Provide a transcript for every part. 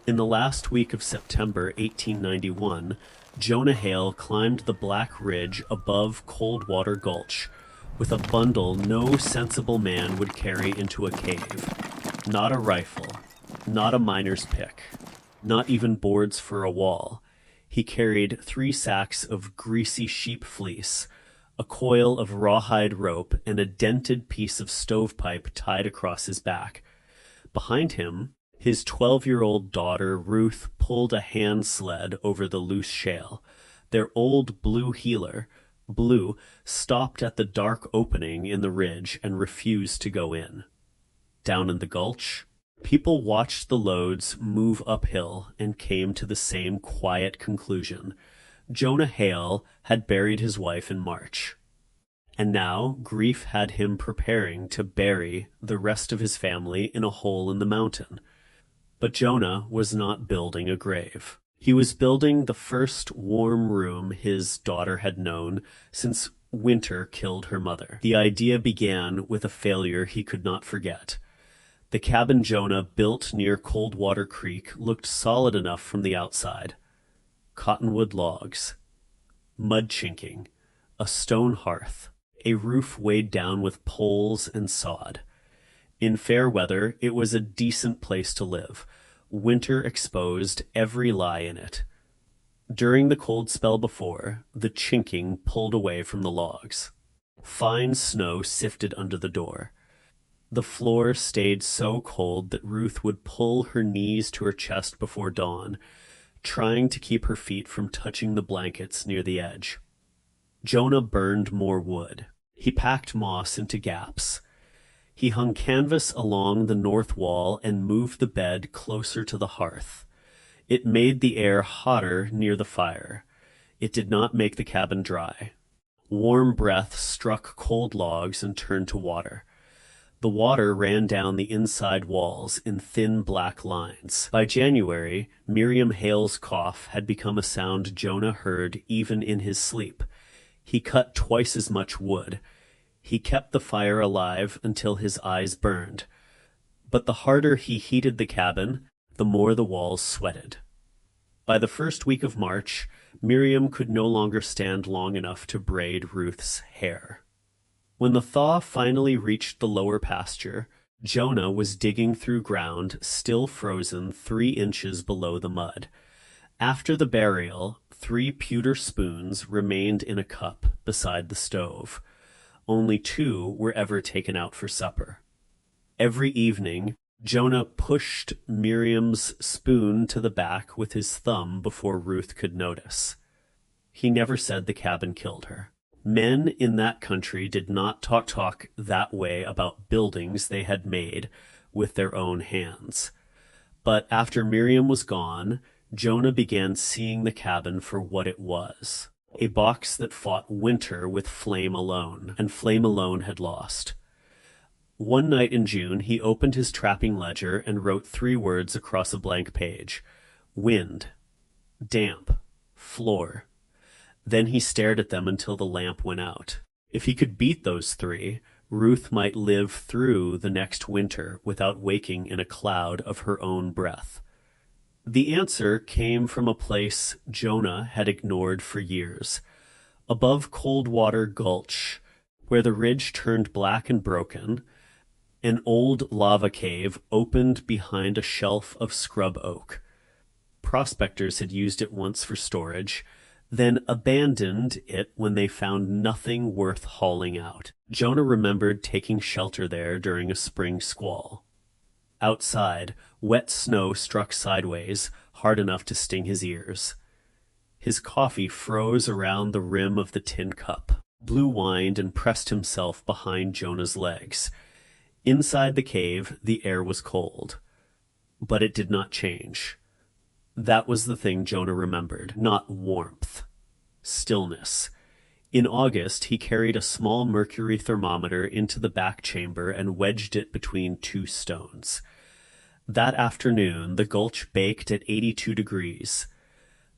In the last week of September 1891, Jonah Hale climbed the Black Ridge above Coldwater Gulch with a bundle no sensible man would carry into a cave. Not a rifle, not a miner's pick, not even boards for a wall. He carried 3 sacks of greasy sheep fleece, a coil of rawhide rope, and a dented piece of stovepipe tied across his back. Behind him, his 12-year-old daughter Ruth pulled a hand sled over the loose shale. Their old blue heeler, Blue, stopped at the dark opening in the ridge and refused to go in. Down in the gulch, people watched the loads move uphill and came to the same quiet conclusion. Jonah Hale had buried his wife in March, and now grief had him preparing to bury the rest of his family in a hole in the mountain. But Jonah was not building a grave. He was building the first warm room his daughter had known since winter killed her mother. The idea began with a failure he could not forget. The cabin Jonah built near Coldwater Creek looked solid enough from the outside. Cottonwood logs, mud chinking, a stone hearth, a roof weighed down with poles and sod. In fair weather, it was a decent place to live. Winter exposed every lie in it. During the cold spell before, the chinking pulled away from the logs. Fine snow sifted under the door. The floor stayed so cold that Ruth would pull her knees to her chest before dawn, trying to keep her feet from touching the blankets near the edge. Jonah burned more wood. He packed moss into gaps. He hung canvas along the north wall and moved the bed closer to the hearth. It made the air hotter near the fire. It did not make the cabin dry. Warm breath struck cold logs and turned to water. The water ran down the inside walls in thin black lines. By January, Miriam Hale's cough had become a sound Jonah heard even in his sleep. He cut twice as much wood. He kept the fire alive until his eyes burned. But the harder he heated the cabin, the more the walls sweated. By the first week of March, Miriam could no longer stand long enough to braid Ruth's hair. When the thaw finally reached the lower pasture, Jonah was digging through ground still frozen 3 inches below the mud. After the burial, 3 pewter spoons remained in a cup beside the stove. Only 2 were ever taken out for supper. Every evening, Jonah pushed Miriam's spoon to the back with his thumb before Ruth could notice. He never said the cabin killed her. Men in that country did not talk that way about buildings they had made with their own hands. But after Miriam was gone, Jonah began seeing the cabin for what it was. A box that fought winter with flame alone, and flame alone had lost. One night in June, he opened his trapping ledger and wrote 3 words across a blank page. Wind, damp, floor. Then he stared at them until the lamp went out. If he could beat those 3, Ruth might live through the next winter without waking in a cloud of her own breath. The answer came from a place Jonah had ignored for years. Above Coldwater Gulch, where the ridge turned black and broken, an old lava cave opened behind a shelf of scrub oak. Prospectors had used it once for storage, then abandoned it when they found nothing worth hauling out. Jonah remembered taking shelter there during a spring squall. Outside, wet snow struck sideways, hard enough to sting his ears. His coffee froze around the rim of the tin cup. Blue whined and pressed himself behind Jonah's legs. Inside the cave, the air was cold. But it did not change. That was the thing Jonah remembered, not warmth. Stillness. In August, he carried a small mercury thermometer into the back chamber and wedged it between 2 stones. That afternoon, the gulch baked at 82 degrees.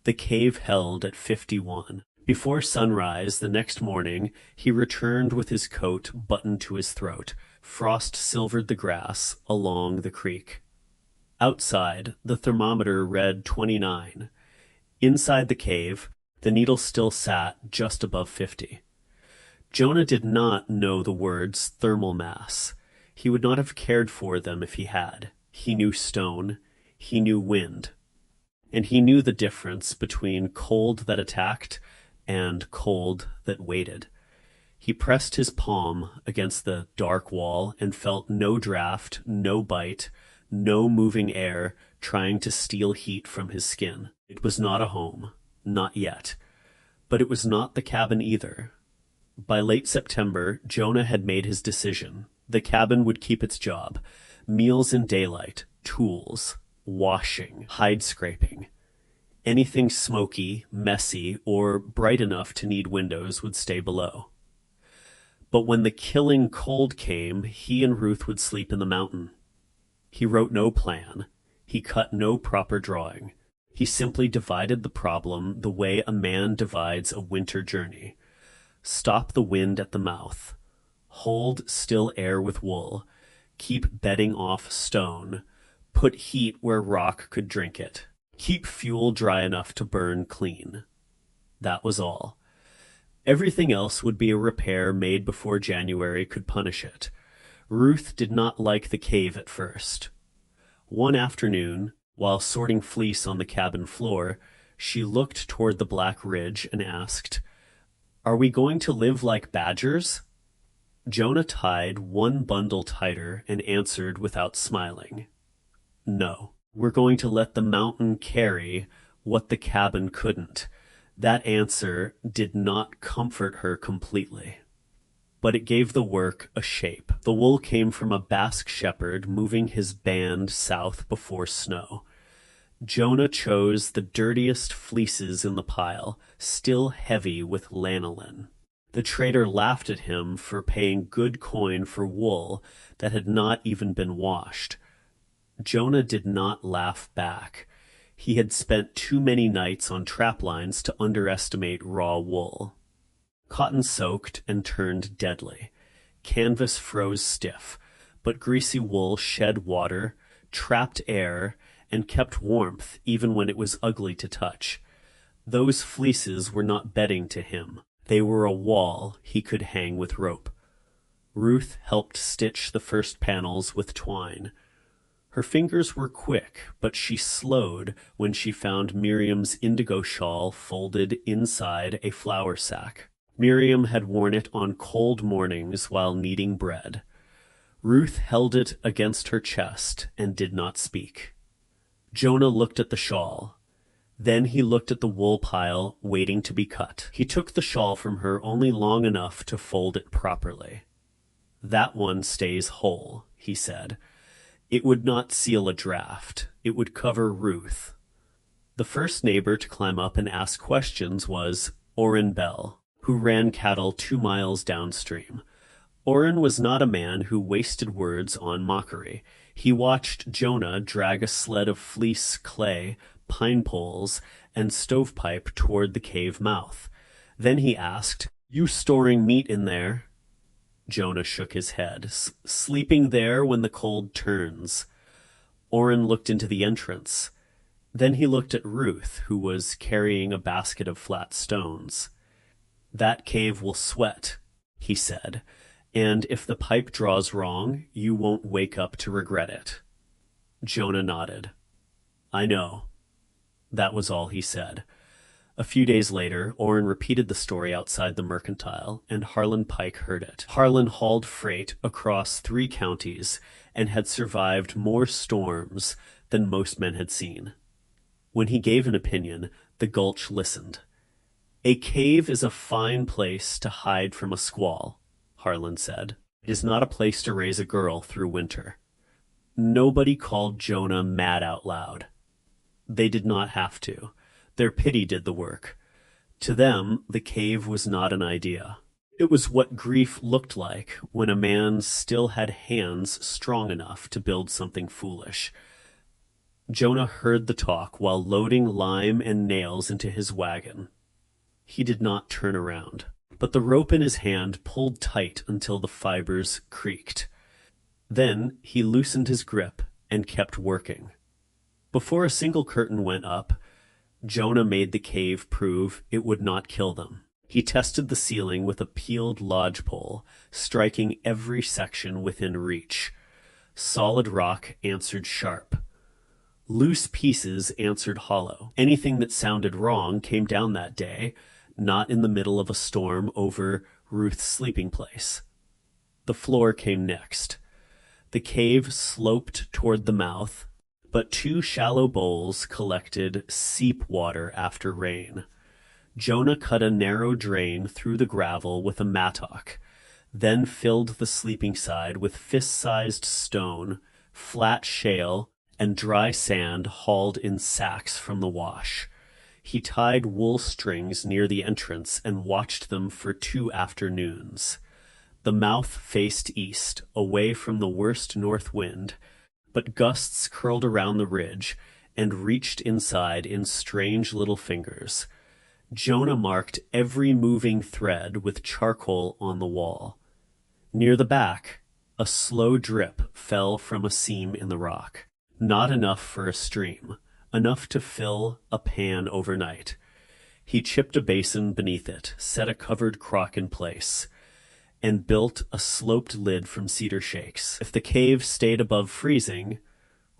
The cave held at 51. Before sunrise the next morning, he returned with his coat buttoned to his throat. Frost silvered the grass along the creek. Outside, the thermometer read 29. Inside the cave, the needle still sat just above 50. Jonah did not know the words thermal mass. He would not have cared for them if he had. He knew stone, he knew wind, and he knew the difference between cold that attacked and cold that waited. He pressed his palm against the dark wall and felt no draft, no bite, no moving air trying to steal heat from his skin. It was not a home, not yet. But it was not the cabin either. By late September, Jonah had made his decision. The cabin would keep its job. Meals in daylight, tools, washing, hide scraping. Anything smoky, messy, or bright enough to need windows would stay below. But when the killing cold came, he and Ruth would sleep in the mountain. He wrote no plan. He cut no proper drawing. He simply divided the problem the way a man divides a winter journey. Stop the wind at the mouth. Hold still air with wool. Keep bedding off stone. Put heat where rock could drink it. Keep fuel dry enough to burn clean. That was all. Everything else would be a repair made before January could punish it. Ruth did not like the cave at first. One afternoon, while sorting fleece on the cabin floor, she looked toward the black ridge and asked, "Are we going to live like badgers?" Jonah tied one bundle tighter and answered without smiling, "No, we're going to let the mountain carry what the cabin couldn't." That answer did not comfort her completely, but it gave the work a shape. The wool came from a Basque shepherd moving his band south before snow. Jonah chose the dirtiest fleeces in the pile, still heavy with lanolin. The trader laughed at him for paying good coin for wool that had not even been washed. Jonah did not laugh back. He had spent too many nights on trap lines to underestimate raw wool. Cotton soaked and turned deadly. Canvas froze stiff, but greasy wool shed water, trapped air, and kept warmth even when it was ugly to touch. Those fleeces were not bedding to him. They were a wall he could hang with rope. Ruth helped stitch the first panels with twine. Her fingers were quick, but she slowed when she found Miriam's indigo shawl folded inside a flour sack. Miriam had worn it on cold mornings while kneading bread. Ruth held it against her chest and did not speak. Jonah looked at the shawl. Then he looked at the wool pile waiting to be cut. He took the shawl from her only long enough to fold it properly. "That one stays whole," he said. "It would not seal a draft. It would cover Ruth." The first neighbor to climb up and ask questions was Orrin Bell, who ran cattle 2 miles downstream. Orrin was not a man who wasted words on mockery. He watched Jonah drag a sled of fleece clay, pine poles, and stovepipe toward the cave mouth. Then he asked, "You storing meat in there?" Jonah shook his head. "Sleeping there when the cold turns." Orrin looked into the entrance. Then he looked at Ruth, who was carrying a basket of flat stones. "That cave will sweat," he said, "and if the pipe draws wrong, you won't wake up to regret it." Jonah nodded. "I know." That was all he said. A few days later, Orrin repeated the story outside the mercantile, and Harlan Pike heard it. Harlan hauled freight across 3 counties and had survived more storms than most men had seen. When he gave an opinion, the gulch listened. "A cave is a fine place to hide from a squall," Harlan said. "It is not a place to raise a girl through winter." Nobody called Jonah mad out loud. They did not have to. Their pity did the work. To them, the cave was not an idea. It was what grief looked like when a man still had hands strong enough to build something foolish. Jonah heard the talk while loading lime and nails into his wagon. He did not turn around, but the rope in his hand pulled tight until the fibers creaked. Then he loosened his grip and kept working. Before a single curtain went up, Jonah made the cave prove it would not kill them. He tested the ceiling with a peeled lodgepole, striking every section within reach. Solid rock answered sharp. Loose pieces answered hollow. Anything that sounded wrong came down that day, not in the middle of a storm over Ruth's sleeping place. The floor came next. The cave sloped toward the mouth, but two shallow bowls collected seep water after rain. Jonah cut a narrow drain through the gravel with a mattock, then filled the sleeping side with fist-sized stone, flat shale, and dry sand hauled in sacks from the wash. He tied wool strings near the entrance and watched them for 2 afternoons. The mouth faced east, away from the worst north wind, but gusts curled around the ridge and reached inside in strange little fingers. Jonah marked every moving thread with charcoal on the wall. Near the back, a slow drip fell from a seam in the rock. Not enough for a stream, enough to fill a pan overnight. He chipped a basin beneath it, set a covered crock in place, and built a sloped lid from cedar shakes. If the cave stayed above freezing,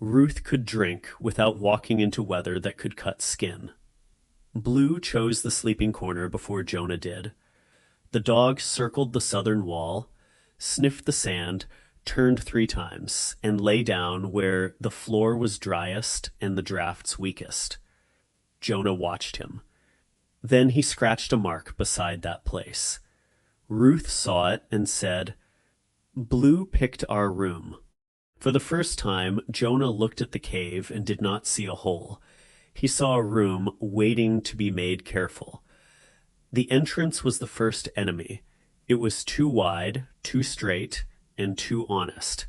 Ruth could drink without walking into weather that could cut skin. Blue chose the sleeping corner before Jonah did. The dog circled the southern wall, sniffed the sand, turned 3 times, and lay down where the floor was driest and the drafts weakest. Jonah watched him. Then he scratched a mark beside that place. Ruth saw it and said, "Blue picked our room." For the first time, Jonah looked at the cave and did not see a hole. He saw a room waiting to be made careful. The entrance was the first enemy. It was too wide, too straight, and too honest.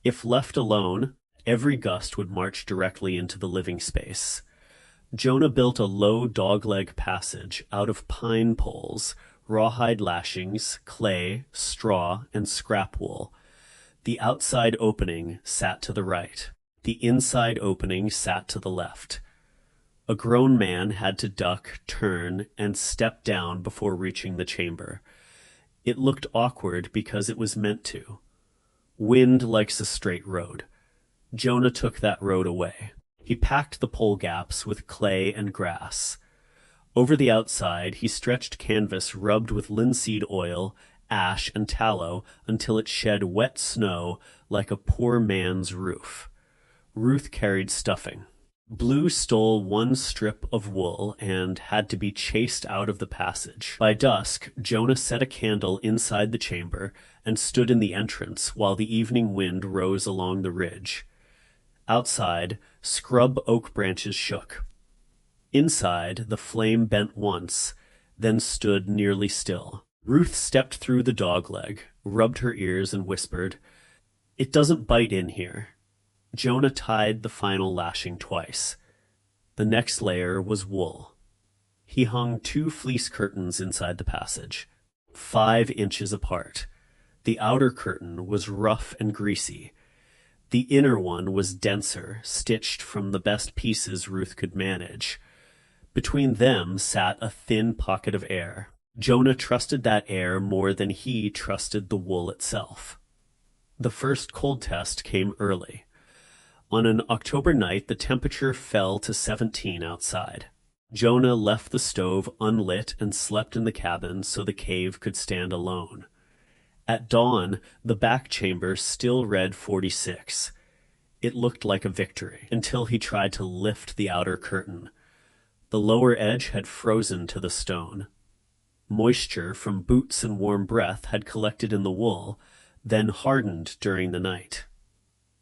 If left alone, every gust would march directly into the living space. Jonah built a low dogleg passage out of pine poles, rawhide lashings, clay, straw, and scrap wool. The outside opening sat to the right. The inside opening sat to the left. A grown man had to duck, turn, and step down before reaching the chamber. It looked awkward because it was meant to. Wind likes a straight road. Jonah took that road away. He packed the pole gaps with clay and grass. Over the outside, he stretched canvas rubbed with linseed oil, ash, and tallow until it shed wet snow like a poor man's roof. Ruth carried stuffing. Blue stole 1 strip of wool and had to be chased out of the passage. By dusk, Jonah set a candle inside the chamber and stood in the entrance while the evening wind rose along the ridge. Outside, scrub oak branches shook. Inside, the flame bent once, then stood nearly still. Ruth stepped through the dogleg, rubbed her ears, and whispered, "It doesn't bite in here." Jonah tied the final lashing twice. The next layer was wool. He hung 2 fleece curtains inside the passage, 5 inches apart. The outer curtain was rough and greasy. The inner one was denser, stitched from the best pieces Ruth could manage. Between them sat a thin pocket of air. Jonah trusted that air more than he trusted the wool itself. The first cold test came early. On an October night, the temperature fell to 17 outside. Jonah left the stove unlit and slept in the cabin so the cave could stand alone. At dawn, the back chamber still read 46. It looked like a victory, until he tried to lift the outer curtain. The lower edge had frozen to the stone. Moisture from boots and warm breath had collected in the wool, then hardened during the night.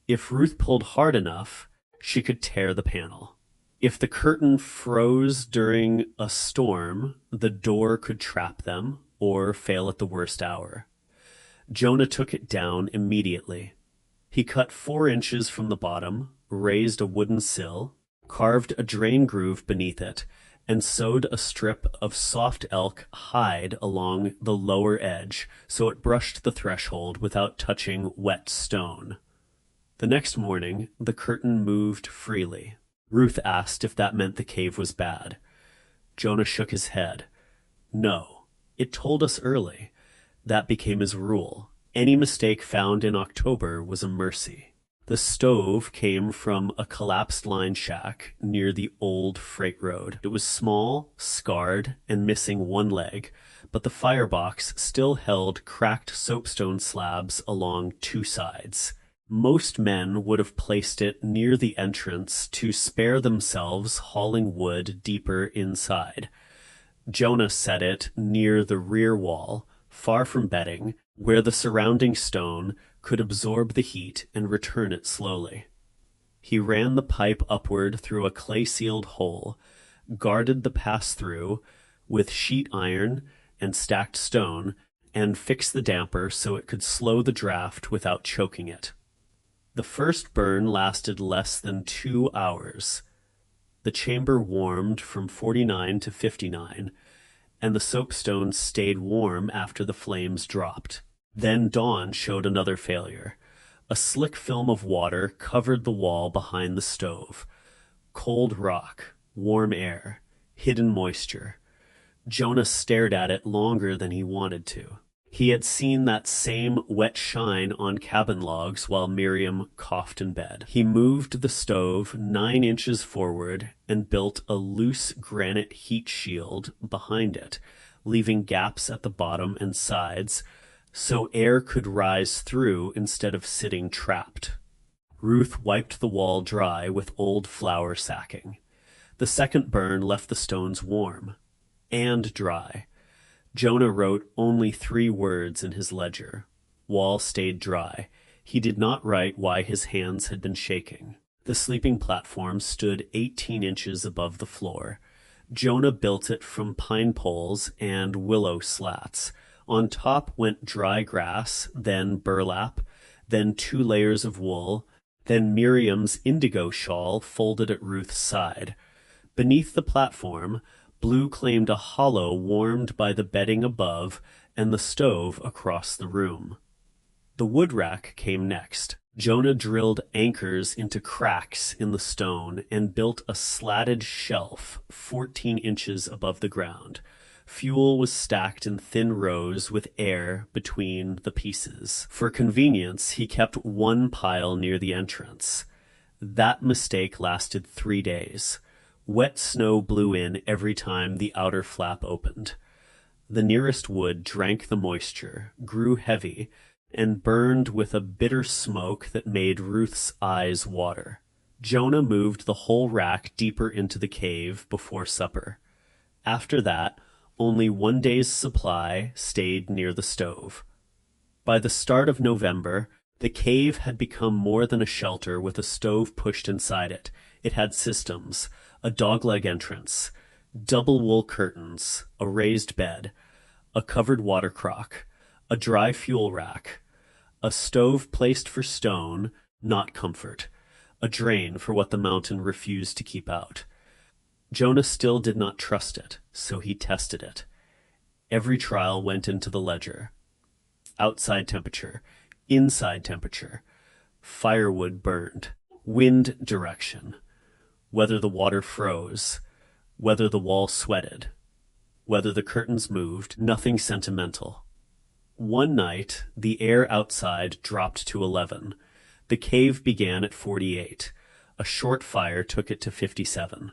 If Ruth pulled hard enough, she could tear the panel. If the curtain froze during a storm, the door could trap them or fail at the worst hour. Jonah took it down immediately. He cut 4 inches from the bottom, raised a wooden sill, carved a drain groove beneath it, and sewed a strip of soft elk hide along the lower edge so it brushed the threshold without touching wet stone. The next morning, the curtain moved freely. Ruth asked if that meant the cave was bad. Jonah shook his head. No, it told us early. That became his rule. Any mistake found in October was a mercy. The stove came from a collapsed line shack near the old freight road. It was small, scarred, and missing one leg, but the firebox still held cracked soapstone slabs along two sides. Most men would have placed it near the entrance to spare themselves hauling wood deeper inside. Jonah set it near the rear wall, far from bedding, where the surrounding stone could absorb the heat and return it slowly. He ran the pipe upward through a clay-sealed hole, guarded the pass-through with sheet iron and stacked stone, and fixed the damper so it could slow the draft without choking it. The first burn lasted less than 2 hours. The chamber warmed from 49 to 59, and the soapstone stayed warm after the flames dropped. Then dawn showed another failure. A slick film of water covered the wall behind the stove. Cold rock, warm air, hidden moisture. Jonah stared at it longer than he wanted to. He had seen that same wet shine on cabin logs while Miriam coughed in bed. He moved the stove 9 inches forward and built a loose granite heat shield behind it, leaving gaps at the bottom and sides so air could rise through instead of sitting trapped. Ruth wiped the wall dry with old flour sacking. The second burn left the stones warm and dry. Jonah wrote only 3 words in his ledger. Wall stayed dry. He did not write why his hands had been shaking. The sleeping platform stood 18 inches above the floor. Jonah built it from pine poles and willow slats. On top went dry grass, then burlap, then 2 layers of wool, then Miriam's indigo shawl folded at Ruth's side. Beneath the platform, Blue claimed a hollow warmed by the bedding above and the stove across the room. The wood rack came next. Jonah drilled anchors into cracks in the stone and built a slatted shelf 14 inches above the ground. Fuel was stacked in thin rows with air between the pieces. For convenience, he kept one pile near the entrance. That mistake lasted 3 days. Wet snow blew in every time the outer flap opened. The nearest wood drank the moisture, grew heavy, and burned with a bitter smoke that made Ruth's eyes water. Jonah moved the whole rack deeper into the cave before supper. After that, only 1 day's supply stayed near the stove. By the start of November, the cave had become more than a shelter with a stove pushed inside it. It had systems, a dogleg entrance, double wool curtains, a raised bed, a covered water crock, a dry fuel rack, a stove placed for stone, not comfort, a drain for what the mountain refused to keep out. Jonah still did not trust it, so he tested it. Every trial went into the ledger. Outside temperature, inside temperature, firewood burned, wind direction, whether the water froze, whether the wall sweated, whether the curtains moved, nothing sentimental. One night, the air outside dropped to 11. The cave began at 48. A short fire took it to 57.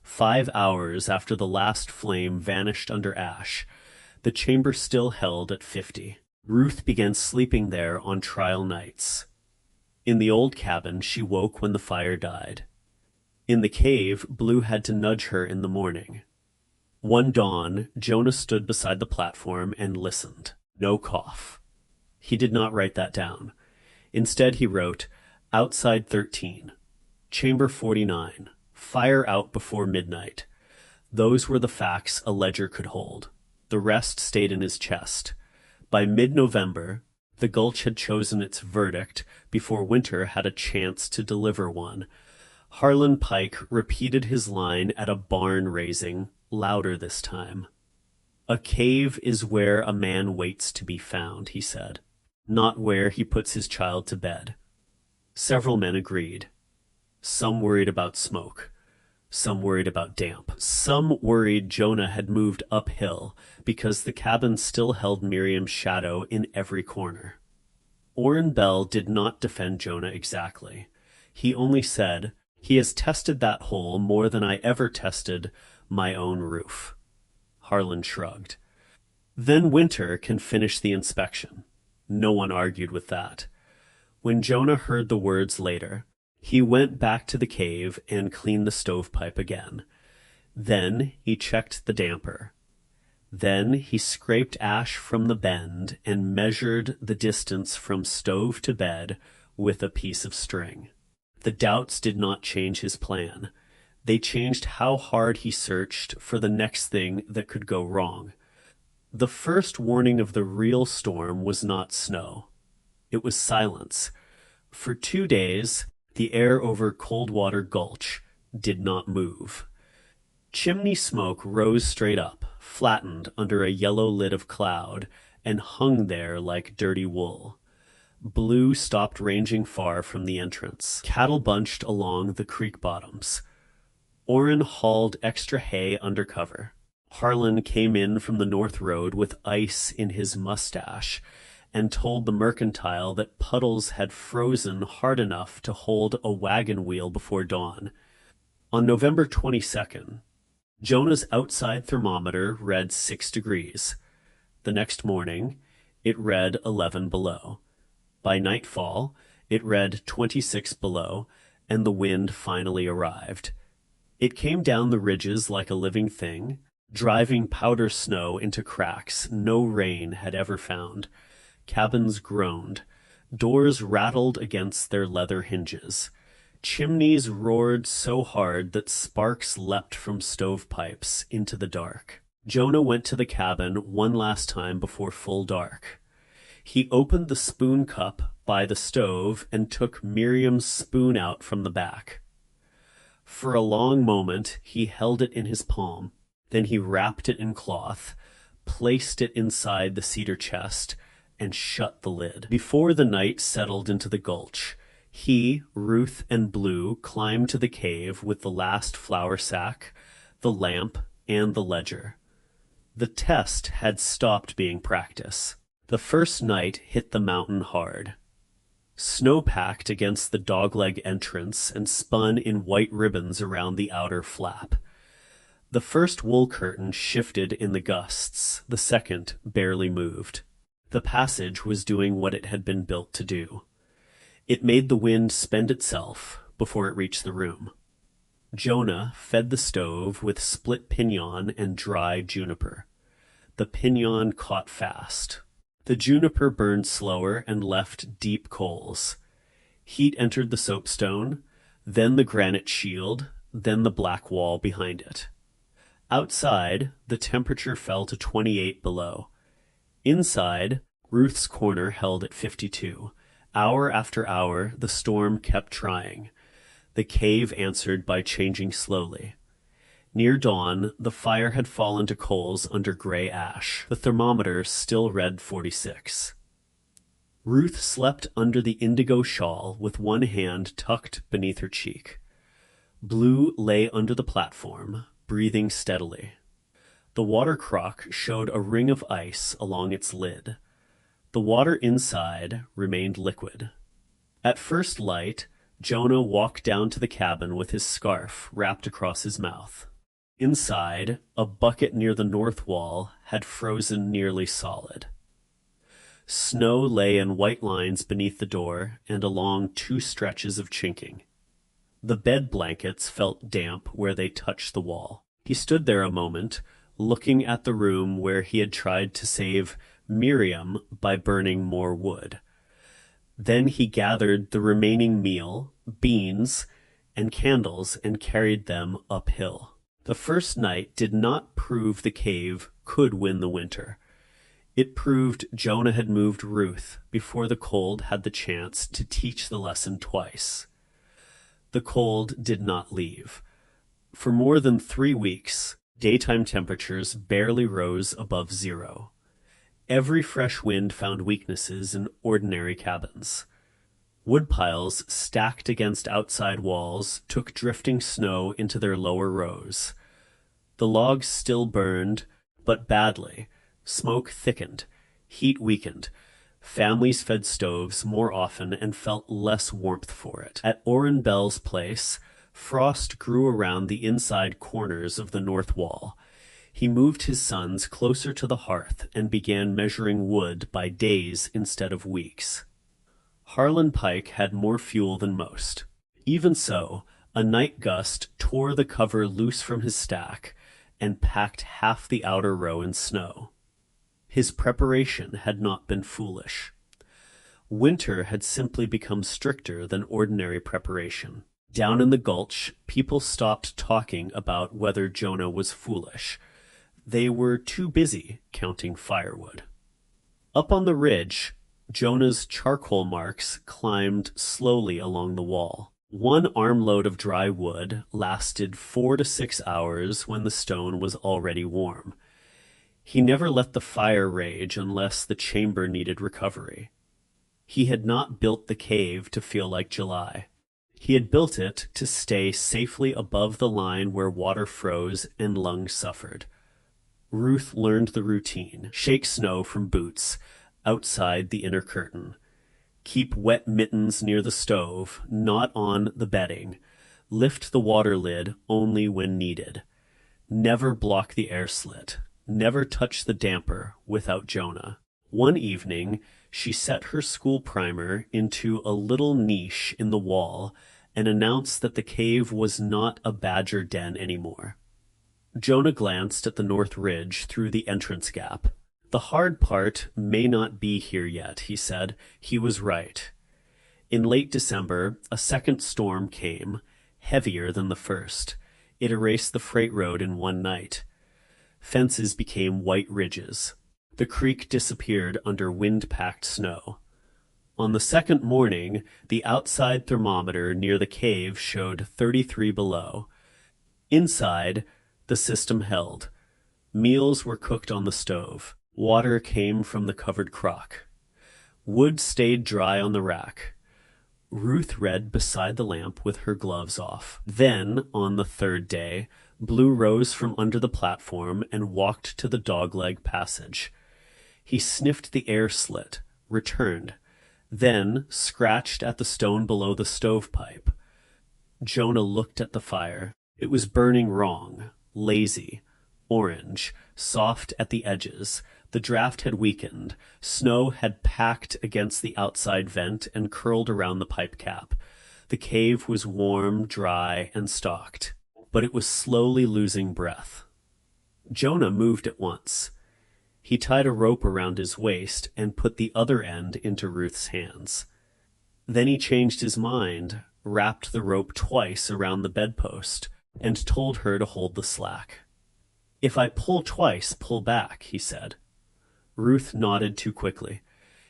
5 hours after the last flame vanished under ash, the chamber still held at 50. Ruth began sleeping there on trial nights. In the old cabin, she woke when the fire died. In the cave, Blue had to nudge her in the morning. One dawn, Jonah stood beside the platform and listened. No cough. He did not write that down. Instead, he wrote, outside 13, chamber 49, fire out before midnight. Those were the facts a ledger could hold. The rest stayed in his chest. By mid-November, the gulch had chosen its verdict before winter had a chance to deliver one. Harlan Pike repeated his line at a barn raising, louder this time. A cave is where a man waits to be found, he said, not where he puts his child to bed. Several men agreed. Some worried about smoke. Some worried about damp. Some worried Jonah had moved uphill because the cabin still held Miriam's shadow in every corner. Orrin Bell did not defend Jonah exactly. He only said, "He has tested that hole more than I ever tested my own roof." Harlan shrugged. "Then Winter can finish the inspection." No one argued with that. When Jonah heard the words later, he went back to the cave and cleaned the stovepipe again. Then he checked the damper. Then he scraped ash from the bend and measured the distance from stove to bed with a piece of string. The doubts did not change his plan. They changed how hard he searched for the next thing that could go wrong. The first warning of the real storm was not snow. It was silence. For 2 days, the air over Coldwater Gulch did not move. Chimney smoke rose straight up, flattened under a yellow lid of cloud, and hung there like dirty wool. Blue stopped ranging far from the entrance. Cattle bunched along the creek bottoms. Orrin hauled extra hay under cover. Harlan came in from the North Road with ice in his mustache and told the mercantile that puddles had frozen hard enough to hold a wagon wheel before dawn. On November 22nd, Jonah's outside thermometer read 6 degrees. The next morning, it read 11 below. By nightfall, it read 26 below, and the wind finally arrived. It came down the ridges like a living thing, driving powder snow into cracks no rain had ever found. Cabins groaned. Doors rattled against their leather hinges. Chimneys roared so hard that sparks leapt from stovepipes into the dark. Jonah went to the cabin one last time before full dark. He opened the spoon cup by the stove and took Miriam's spoon out from the back. For a long moment he held it in his palm. Then he wrapped it in cloth, placed it inside the cedar chest, and shut the lid. Before the night settled into the gulch, he, Ruth, and Blue climbed to the cave with the last flour sack, the lamp, and the ledger. The test had stopped being practice. The first night hit the mountain hard. Snow packed against the dogleg entrance and spun in white ribbons around the outer flap. The first wool curtain shifted in the gusts, the second barely moved. The passage was doing what it had been built to do. It made the wind spend itself before it reached the room. Jonah fed the stove with split pinon and dry juniper. The pinon caught fast. The juniper burned slower and left deep coals. Heat entered the soapstone, then the granite shield, then the black wall behind it. Outside, the temperature fell to 28 below. Inside, Ruth's corner held at 52. Hour after hour, the storm kept trying. The cave answered by changing slowly. Near dawn, the fire had fallen to coals under gray ash. The thermometer still read 46. Ruth slept under the indigo shawl with one hand tucked beneath her cheek. Blue lay under the platform, breathing steadily. The water crock showed a ring of ice along its lid. The water inside remained liquid. At first light, Jonah walked down to the cabin with his scarf wrapped across his mouth. Inside, a bucket near the north wall had frozen nearly solid. Snow lay in white lines beneath the door and along 2 stretches of chinking. The bed blankets felt damp where they touched the wall. He stood there a moment, looking at the room where he had tried to save Miriam by burning more wood. Then he gathered the remaining meal, beans, and candles and carried them uphill. The first night did not prove the cave could win the winter. It proved Jonah had moved Ruth before the cold had the chance to teach the lesson twice. The cold did not leave. For more than 3 weeks, daytime temperatures barely rose above 0. Every fresh wind found weaknesses in ordinary cabins. Wood piles stacked against outside walls took drifting snow into their lower rows. The logs still burned, but badly. Smoke thickened. Heat weakened. Families fed stoves more often and felt less warmth for it. At Orrin Bell's place, frost grew around the inside corners of the north wall. He moved his sons closer to the hearth and began measuring wood by days instead of weeks. Harlan Pike had more fuel than most. Even so, a night gust tore the cover loose from his stack and packed half the outer row in snow. His preparation had not been foolish. Winter had simply become stricter than ordinary preparation. Down in the gulch, people stopped talking about whether Jonah was foolish. They were too busy counting firewood. Up on the ridge, Jonah's charcoal marks climbed slowly along the wall. One armload of dry wood lasted 4 to 6 hours when the stone was already warm. He never let the fire rage unless the chamber needed recovery. He had not built the cave to feel like July. He had built it to stay safely above the line where water froze and lungs suffered. Ruth learned the routine: shake snow from boots outside the inner curtain. Keep wet mittens near the stove, not on the bedding. Lift the water lid only when needed. Never block the air slit. Never touch the damper without Jonah. One evening, she set her school primer into a little niche in the wall and announced that the cave was not a badger den anymore. Jonah glanced at the north ridge through the entrance gap. The hard part may not be here yet, he said. He was right. In late December, a second storm came, heavier than the first. It erased the freight road in one night. Fences became white ridges. The creek disappeared under wind-packed snow. On the second morning, the outside thermometer near the cave showed 33 below. Inside, the system held. Meals were cooked on the stove. Water came from the covered crock. Wood stayed dry on the rack. Ruth read beside the lamp with her gloves off. Then, on the third day, Blue rose from under the platform and walked to the dogleg passage. He sniffed the air slit, returned, then scratched at the stone below the stovepipe. Jonah looked at the fire. It was burning wrong, lazy, orange, soft at the edges. The draft had weakened. Snow had packed against the outside vent and curled around the pipe cap. The cave was warm, dry, and stocked, but it was slowly losing breath. Jonah moved at once. He tied a rope around his waist and put the other end into Ruth's hands. Then he changed his mind, wrapped the rope twice around the bedpost, and told her to hold the slack. "If I pull twice, pull back," he said. Ruth nodded too quickly.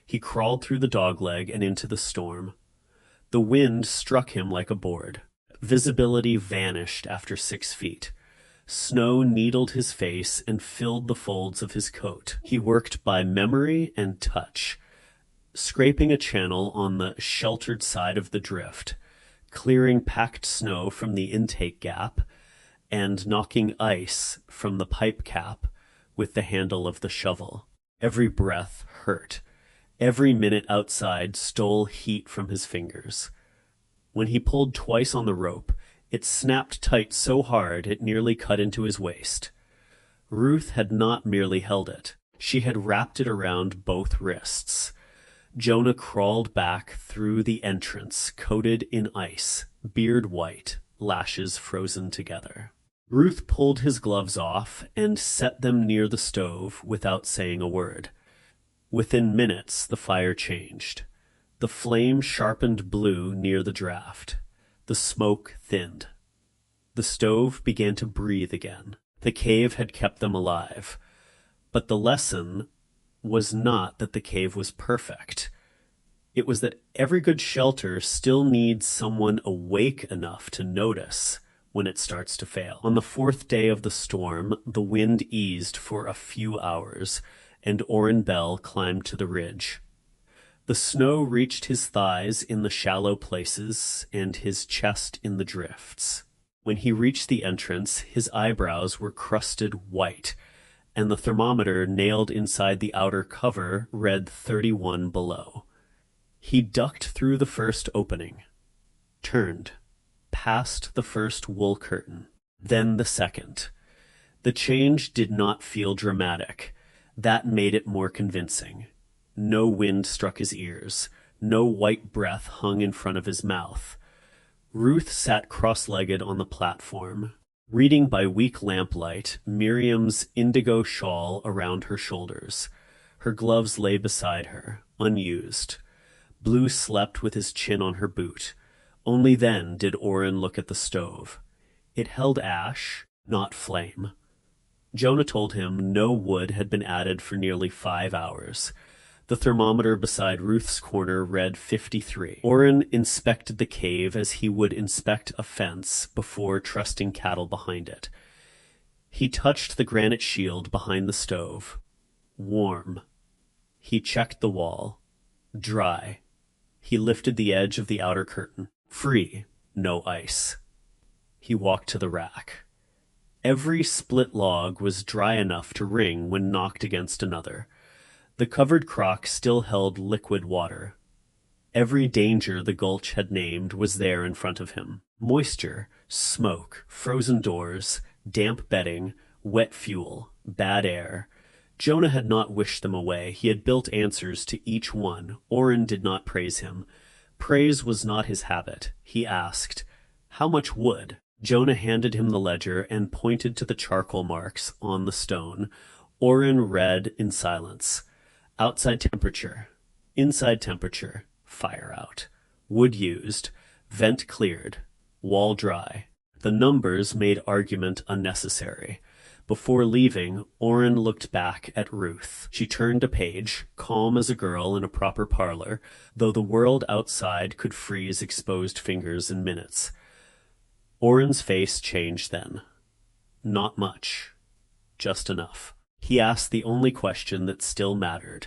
He crawled through the dogleg and into the storm. The wind struck him like a board. Visibility vanished after 6 feet. Snow needled his face and filled the folds of his coat. He worked by memory and touch, scraping a channel on the sheltered side of the drift, clearing packed snow from the intake gap, and knocking ice from the pipe cap with the handle of the shovel. Every breath hurt. Every minute outside stole heat from his fingers. When he pulled twice on the rope, it snapped tight so hard it nearly cut into his waist. Ruth had not merely held it. She had wrapped it around both wrists. Jonah crawled back through the entrance, coated in ice, beard white, lashes frozen together. Ruth pulled his gloves off and set them near the stove without saying a word. Within minutes, the fire changed. The flame sharpened blue near the draft. The smoke thinned. The stove began to breathe again. The cave had kept them alive. But the lesson was not that the cave was perfect. It was that every good shelter still needs someone awake enough to notice when it starts to fail. On the 4th day of the storm, the wind eased for a few hours, and Orrin Bell climbed to the ridge. The snow reached his thighs in the shallow places and his chest in the drifts. When he reached the entrance, his eyebrows were crusted white, and the thermometer nailed inside the outer cover read 31 below. He ducked through the first opening, turned, past the first wool curtain, then the second. The change did not feel dramatic. That made it more convincing. No wind struck his ears. No white breath hung in front of his mouth. Ruth sat cross-legged on the platform, reading by weak lamplight, Miriam's indigo shawl around her shoulders. Her gloves lay beside her, unused. Blue slept with his chin on her boot. Only then did Orrin look at the stove. It held ash, not flame. Jonah told him no wood had been added for nearly 5 hours. The thermometer beside Ruth's corner read 53. Orrin inspected the cave as he would inspect a fence before trusting cattle behind it. He touched the granite shield behind the stove. Warm. He checked the wall. Dry. He lifted the edge of the outer curtain. Free. No ice. He walked to the rack. Every split log was dry enough to ring when knocked against another. The covered crock still held liquid water. Every danger the gulch had named was there in front of him. Moisture, smoke, frozen doors, damp bedding, wet fuel, bad air. Jonah had not wished them away. He had built answers to each one. Orrin did not praise him. Praise was not his habit. He asked, "How much wood?" Jonah handed him the ledger and pointed to the charcoal marks on the stone. Orrin read in silence. Outside temperature. Inside temperature. Fire out. Wood used. Vent cleared. Wall dry. The numbers made argument unnecessary. Before leaving, Orrin looked back at Ruth. She turned a page, calm as a girl in a proper parlor, though the world outside could freeze exposed fingers in minutes. Orrin's face changed then. Not much. Just enough. He asked the only question that still mattered.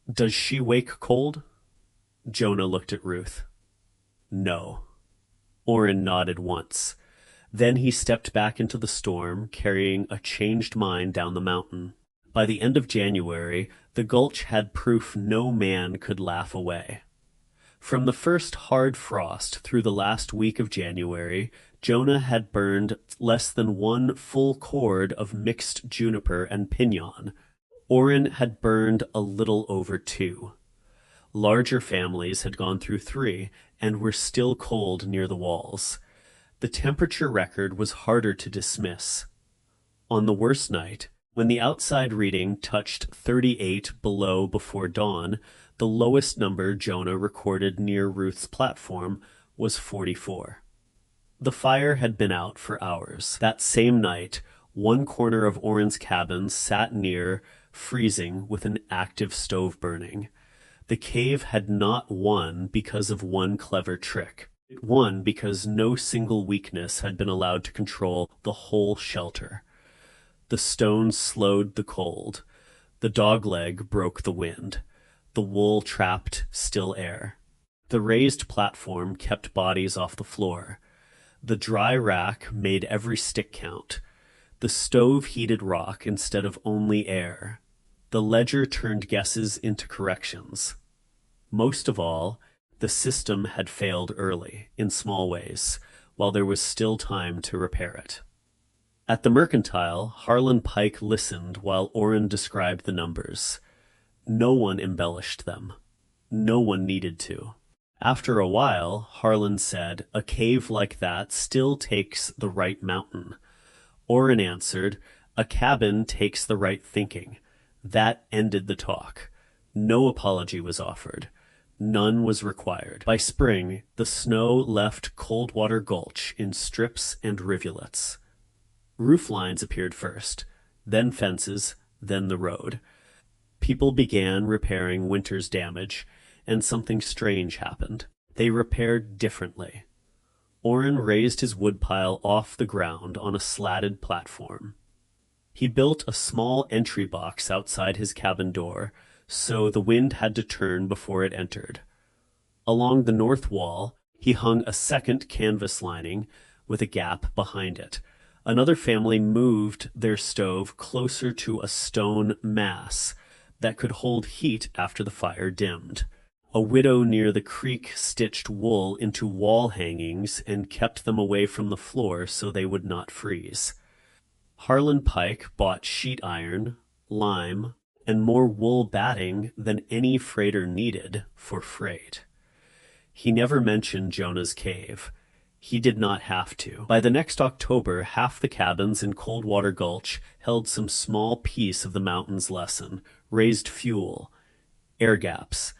"Does she wake cold?" Jonah looked at Ruth. No. Orrin nodded once. Then he stepped back into the storm, carrying a changed mind down the mountain. By the end of January, the gulch had proof no man could laugh away. From the first hard frost through the last week of January, Jonah had burned less than 1 full cord of mixed juniper and pinon. Orrin had burned a little over 2. Larger families had gone through 3 and were still cold near the walls. The temperature record was harder to dismiss. On the worst night, when the outside reading touched 38 below before dawn, the lowest number Jonah recorded near Ruth's platform was 44. The fire had been out for hours. That same night, one corner of Orrin's cabin sat near, freezing with an active stove burning. The cave had not won because of one clever trick. It won because no single weakness had been allowed to control the whole shelter. The stone slowed the cold. The dogleg broke the wind. The wool trapped still air. The raised platform kept bodies off the floor. The dry rack made every stick count. The stove heated rock instead of only air. The ledger turned guesses into corrections. Most of all, the system had failed early, in small ways, while there was still time to repair it. At the Mercantile, Harlan Pike listened while Orrin described the numbers. No one embellished them. No one needed to. After a while, Harlan said, "A cave like that still takes the right mountain." Orrin answered, "A cabin takes the right thinking." That ended the talk. No apology was offered. None was required. By spring, the snow left Coldwater Gulch in strips and rivulets. Roof lines appeared first, then fences, then the road. People began repairing winter's damage, and something strange happened. They repaired differently. Orrin raised his woodpile off the ground on a slatted platform. He built a small entry box outside his cabin door, so the wind had to turn before it entered. Along the north wall, he hung a second canvas lining with a gap behind it. Another family moved their stove closer to a stone mass that could hold heat after the fire dimmed. A widow near the creek stitched wool into wall hangings and kept them away from the floor so they would not freeze. Harlan Pike bought sheet iron, lime, and more wool batting than any freighter needed for freight. He never mentioned Jonah's cave. He did not have to. By the next October, half the cabins in Coldwater Gulch held some small piece of the mountain's lesson: raised fuel, air gaps,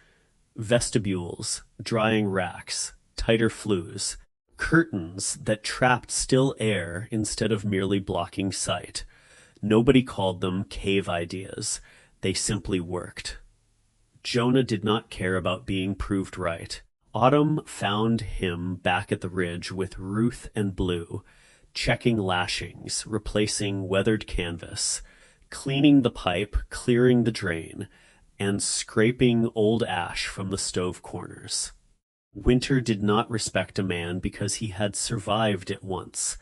vestibules, drying racks, tighter flues, curtains that trapped still air instead of merely blocking sight. Nobody called them cave ideas. They simply worked. Jonah did not care about being proved right. Autumn found him back at the ridge with Ruth and Blue, checking lashings, replacing weathered canvas, cleaning the pipe, clearing the drain, and scraping old ash from the stove corners. Winter did not respect a man because he had survived it once.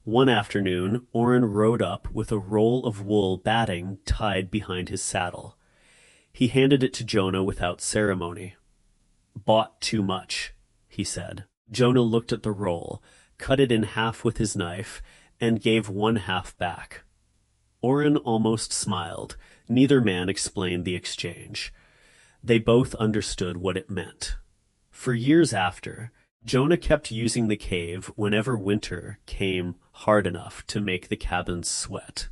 One afternoon, Orrin rode up with a roll of wool batting tied behind his saddle. He handed it to Jonah without ceremony. "Bought too much," he said. Jonah looked at the roll, cut it in half with his knife, and gave one half back. Orrin almost smiled. Neither man explained the exchange. They both understood what it meant. For years after, Jonah kept using the cave whenever winter came hard enough to make the cabins sweat.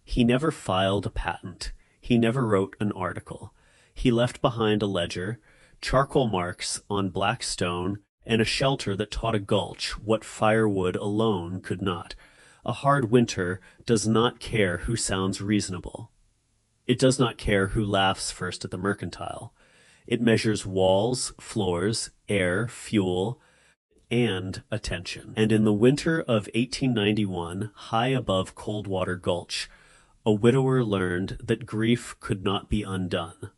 He never filed a patent. He never wrote an article. He left behind a ledger, charcoal marks on black stone, and a shelter that taught a gulch what firewood alone could not. A hard winter does not care who sounds reasonable. It does not care who laughs first at the mercantile. It measures walls, floors, air, fuel, and attention. And in the winter of 1891, high above Coldwater Gulch, a widower learned that grief could not be undone,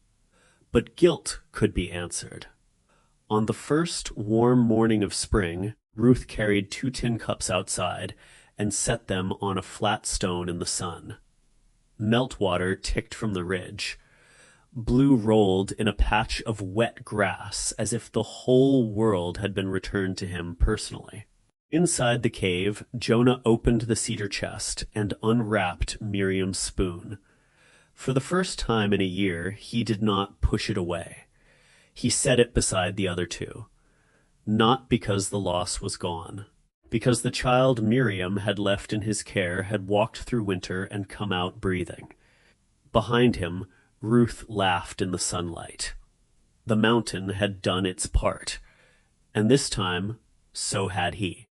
but guilt could be answered. On the first warm morning of spring, Ruth carried 2 tin cups outside and set them on a flat stone in the sun. Meltwater ticked from the ridge. Blue rolled in a patch of wet grass as if the whole world had been returned to him personally. Inside the cave, Jonah opened the cedar chest and unwrapped Miriam's spoon. For the first time in a year, he did not push it away. He set it beside the other 2. Not because the loss was gone. Because the child Miriam had left in his care had walked through winter and come out breathing. Behind him, Ruth laughed in the sunlight. The mountain had done its part, and this time, so had he.